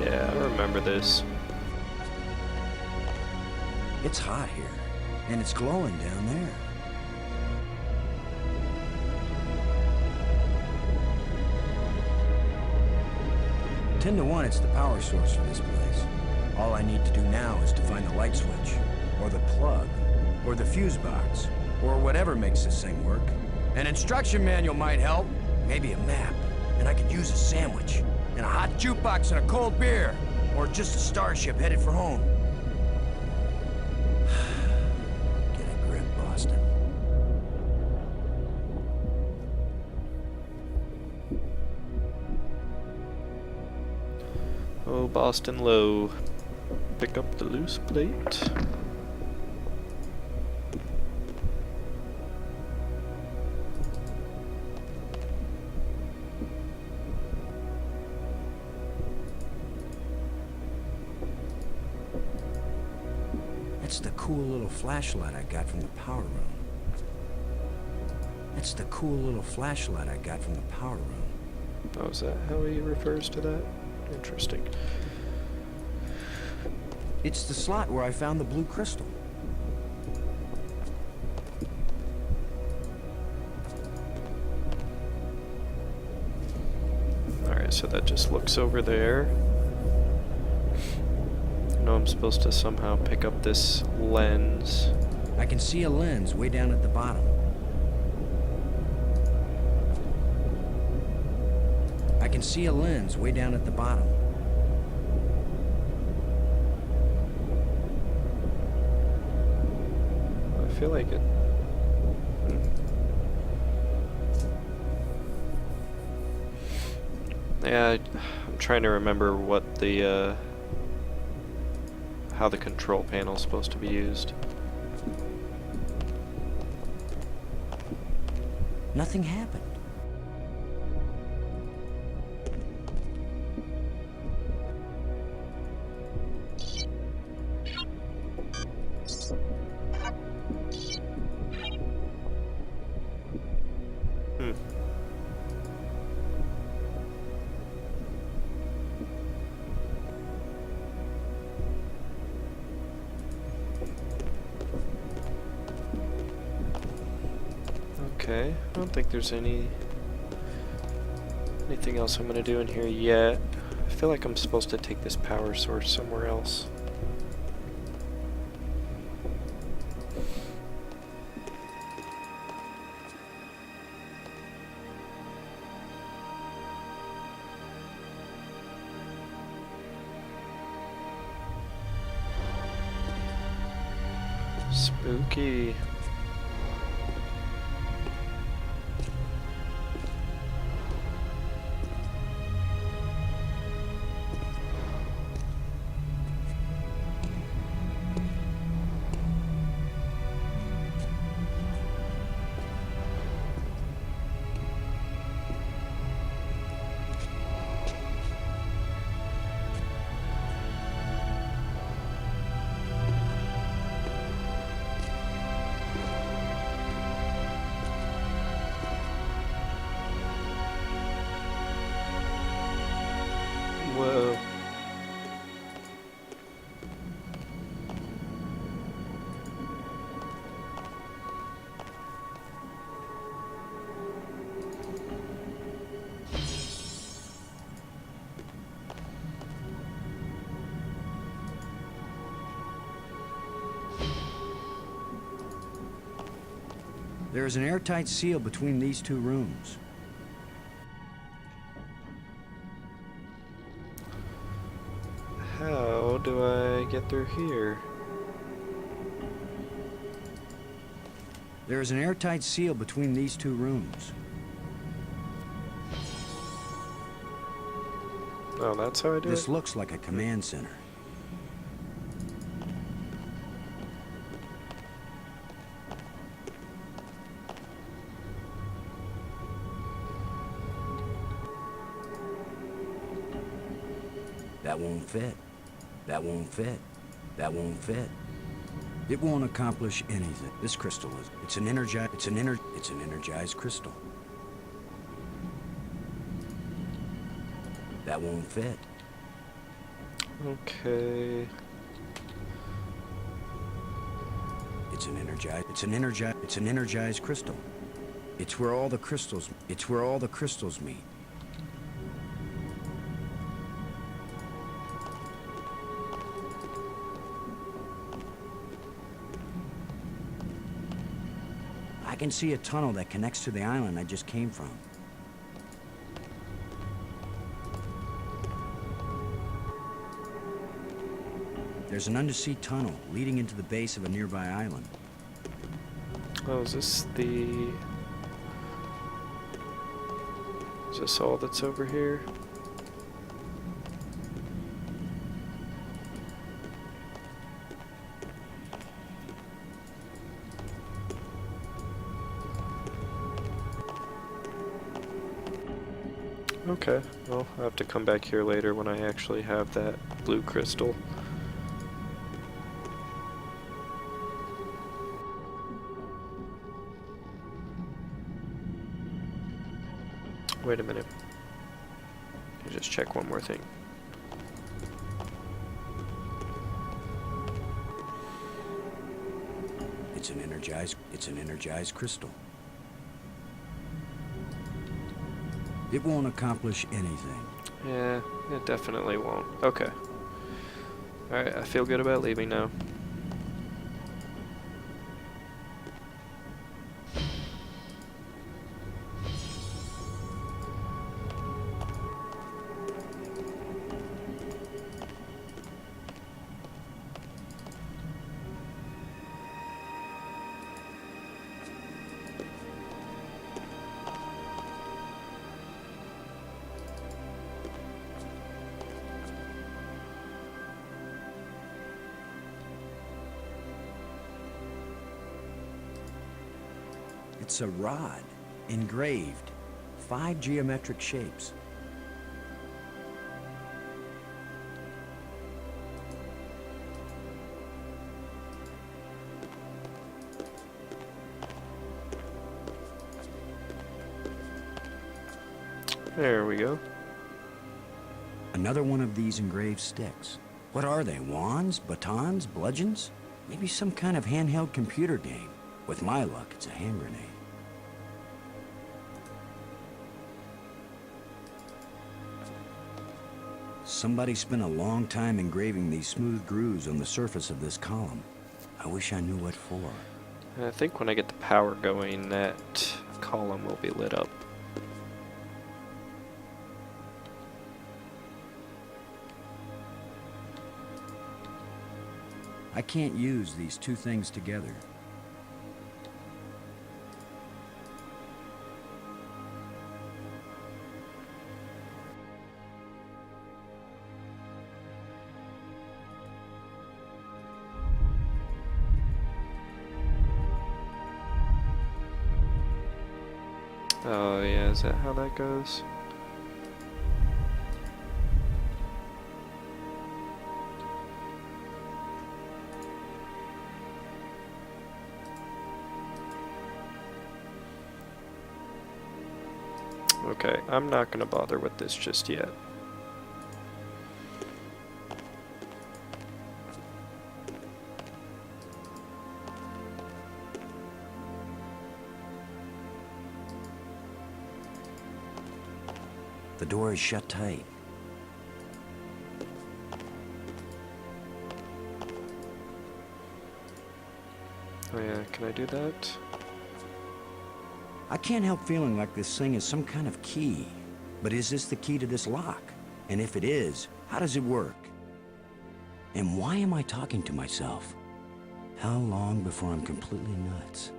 Yeah, I remember this. It's hot here, and it's glowing down there. Ten to 1, it's the power source for this place. All I need to do now is to find the light switch, or the plug, or the fuse box, or whatever makes this thing work. An instruction manual might help. Maybe a map, and I could use a sandwich, and a hot jukebox and a cold beer, or just a starship headed for home. Get a grip, Boston. Oh, Boston Low. Pick up the loose plate. That's the cool little flashlight I got from the power room. That's the cool little flashlight I got from the power room. Oh, is that how he refers to that? Interesting. It's the slot where I found the blue crystal. Alright, so that just looks over there. I know I'm supposed to somehow pick up this lens. I can see a lens way down at the bottom. I can see a lens way down at the bottom. I feel like it... Yeah, I'm trying to remember what the, how the control panel's supposed to be used. Nothing happened. Okay, I don't think there's anything else I'm gonna do in here yet. I feel like I'm supposed to take this power source somewhere else. Spooky. Whoa. There is an airtight seal between these two rooms. How do I get through here? There is an airtight seal between these two rooms. Oh, that's how I do This it? looks like a command center. That won't fit. That won't fit. That won't fit. It won't accomplish anything. This crystal is. It's an energized crystal. That won't fit. Okay. It's an energized crystal. It's where all the crystals meet. I can see a tunnel that connects to the island I just came from. There's an undersea tunnel leading into the base of a nearby island. Oh, is this the... Is this all that's over here? Okay, well, I'll have to come back here later when I actually have that blue crystal. Wait a minute. Let me just check one more thing. It's an energized crystal. It won't accomplish anything. Yeah, it definitely won't. Okay. Alright, I feel good about leaving now. It's a rod, engraved, 5 geometric shapes. There we go. Another one of these engraved sticks. What are they, wands, batons, bludgeons? Maybe some kind of handheld computer game. With my luck, it's a hand grenade. Somebody spent a long time engraving these smooth grooves on the surface of this column. I wish I knew what for. I think when I get the power going, that column will be lit up. I can't use these two things together. Oh yeah, is that how that goes? Okay, I'm not gonna bother with this just yet. The door is shut tight. Oh yeah, can I do that? I can't help feeling like this thing is some kind of key. But is this the key to this lock? And if it is, how does it work? And why am I talking to myself? How long before I'm completely nuts?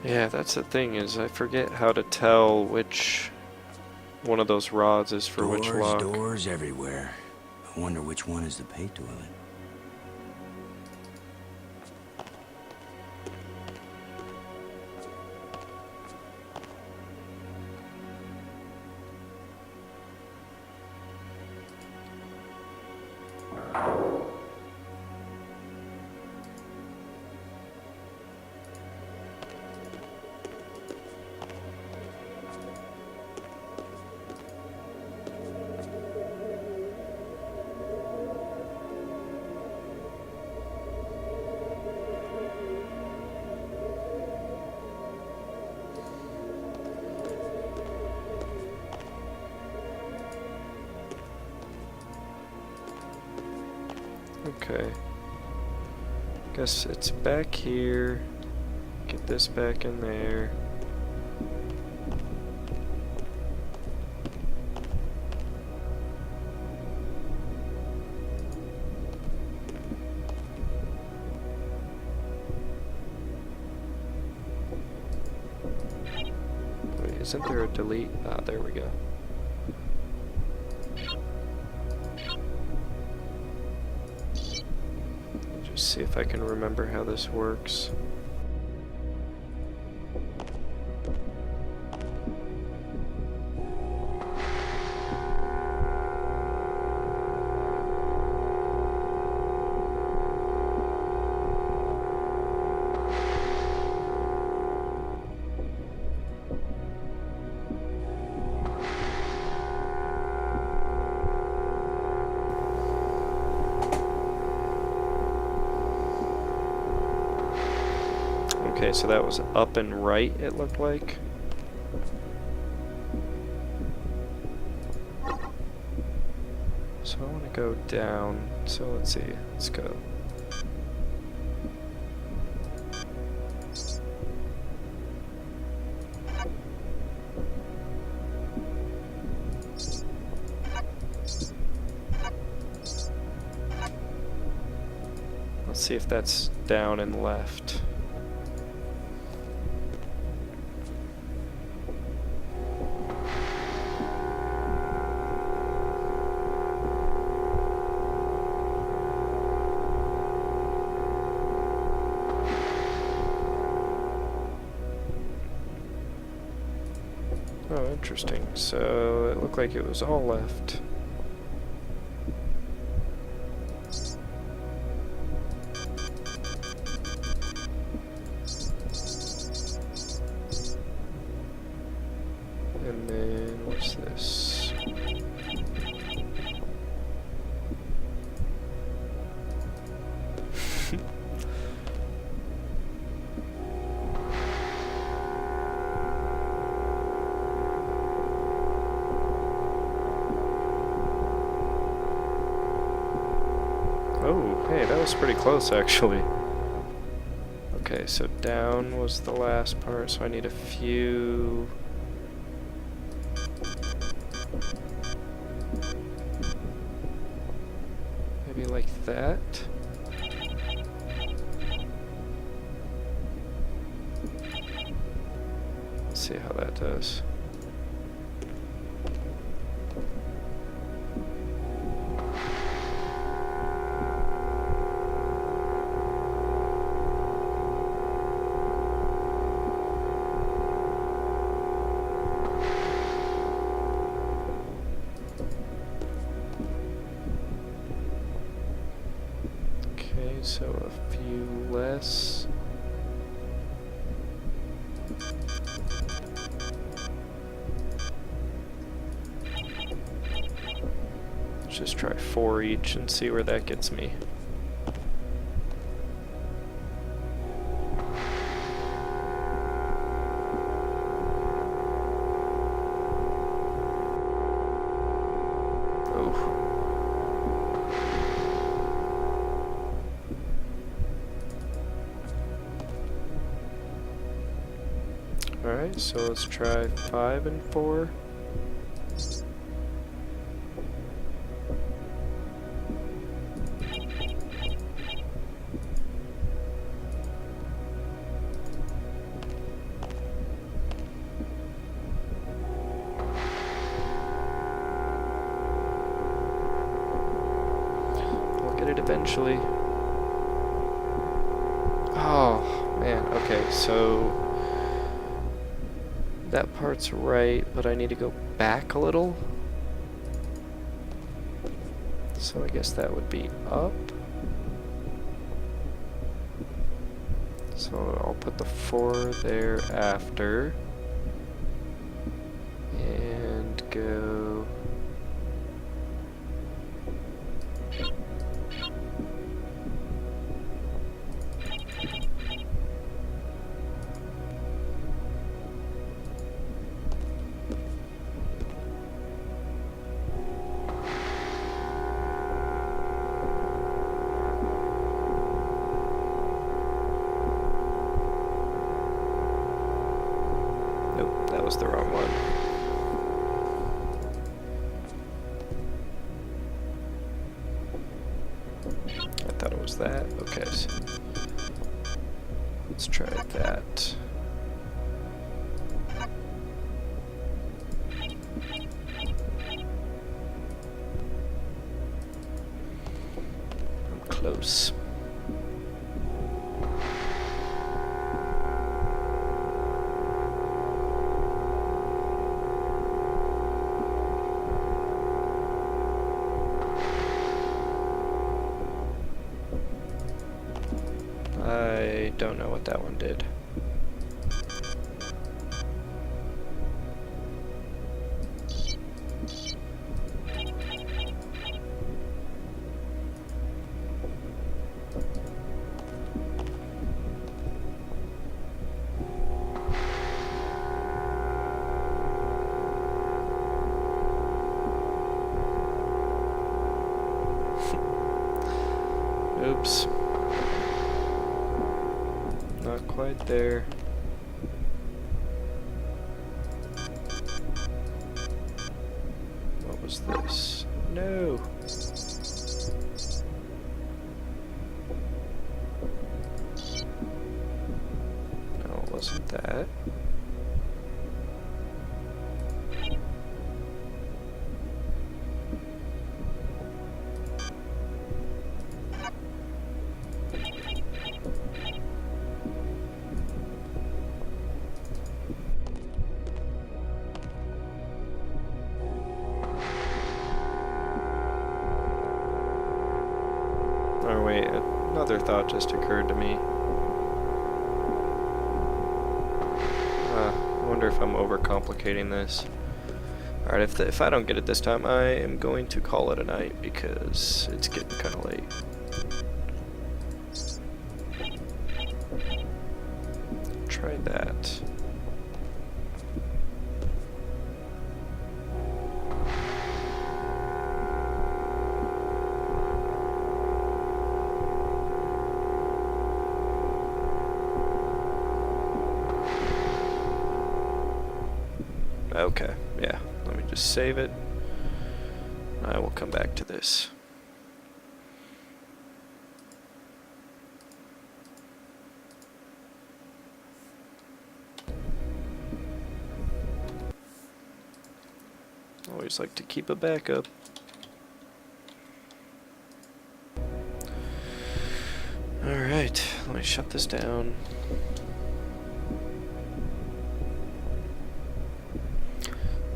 Yeah, that's the thing, is I forget how to tell which one of those rods is for which lock. Doors everywhere. I wonder which one is the pay toilet. Okay. Guess it's back here. Get this back in there. Wait, isn't there a delete? Ah, there we go. See if I can remember how this works. Okay, so that was up and right, it looked like. So I want to go down. So let's see. Let's go. Let's see if that's down and left. Oh, interesting. So it looked like it was all left. And then what's this? Oh, hey, that was pretty close actually. Okay, so down was the last part, so I need a few... maybe like that? Let's see how that does. So a few less. Let's just try 4 each and see where that gets me. Alright, so let's try 5 and 4. eventually. Oh, man. Okay, so that part's right, but I need to go back a little. So I guess that would be up. So I'll put the 4 there after. And go... Nope, that was the wrong one. I thought it was that. Okay, so let's try that. I'm close. I don't know what that one did. Oops. Not quite there. What was this? No! No, it wasn't that. Oh wait, another thought just occurred to me. I wonder if I'm overcomplicating this. Alright, if I don't get it this time, I am going to call it a night because it's getting kind of late. Try that. Okay, yeah, let me just save it. I will come back to this. Always like to keep a backup. Alright, let me shut this down.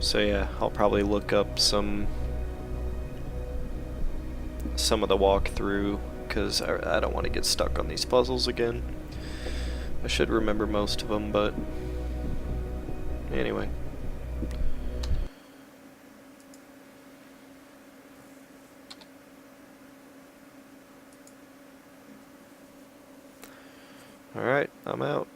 So yeah, I'll probably look up some of the walkthrough because I don't want to get stuck on these puzzles again. I should remember most of them, but anyway. Alright, I'm out.